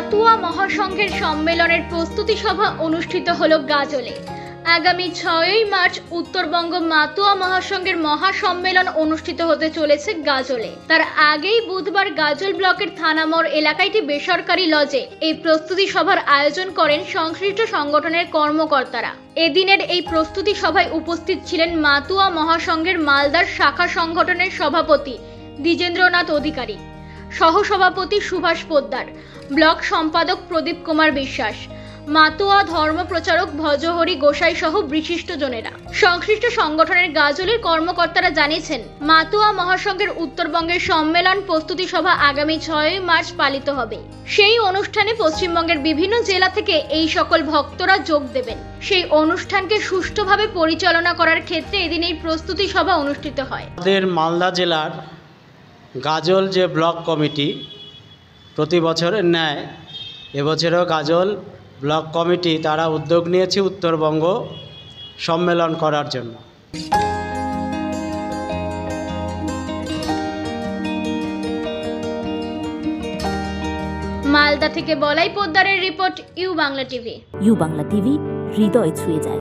মাতুয়া মহাসংঘের সম্মেলনের প্রস্তুতি সভা অনুষ্ঠিত হল গাজলে। আগামী 6ই মার্চ উত্তরবঙ্গ মাতুয়া মহাসংঘের মহাসম্মেলন অনুষ্ঠিত হতে চলেছে গাজলে। তার আগেই বুধবার গাজল ব্লকের থানামোড় এলাকায় একটি বেসরকারি লজে এই প্রস্তুতি সভার আয়োজন করেন সংশ্লিষ্ট সংগঠনের কর্মকর্তারা। এদিনের এই প্রস্তুতি সভায় উপস্থিত ছিলেন মাতুয়া মহাসংঘের মালদার শাখা সংগঠনের সভাপতি দ্বিজেন্দ্রনাথ অধিকারী, সহসভাপতি সুভাষ পোদ্দার, ব্লক সম্পাদক প্রদীপ কুমার বিশ্বাস, মাতুয়া ধর্ম প্রচারক ভজহরি গোসাই সহ বিশিষ্টজনেরা। সংশ্লিষ্ট সংগঠনের গাজলের কর্মকর্তারা জানিয়েছেন, মাতুয়া মহাসংঘের উত্তরবঙ্গের সম্মেলন প্রস্তুতি সভা আগামী 6ই মার্চ পালিত হবে। সেই অনুষ্ঠানে পশ্চিমবঙ্গের বিভিন্ন জেলা থেকে এই সকল ভক্তরা যোগ দেবেন। সেই অনুষ্ঠানকে সুষ্ঠুভাবে পরিচালনা করার ক্ষেত্রে এদিন এই প্রস্তুতি সভা অনুষ্ঠিত হয়। আমাদের মালদা জেলার গাজল যে ব্লক কমিটি প্রতি বছরের ন্যায় এবছরেও গাজল ব্লক কমিটি তারা উদ্যোগ নিয়েছে উত্তরবঙ্গ সম্মেলন করার জন্য। মালদা থেকে বলাই পোদ্দারের report, U Bangla TV. U Bangla TV, হৃদয় ছুঁয়ে যায়।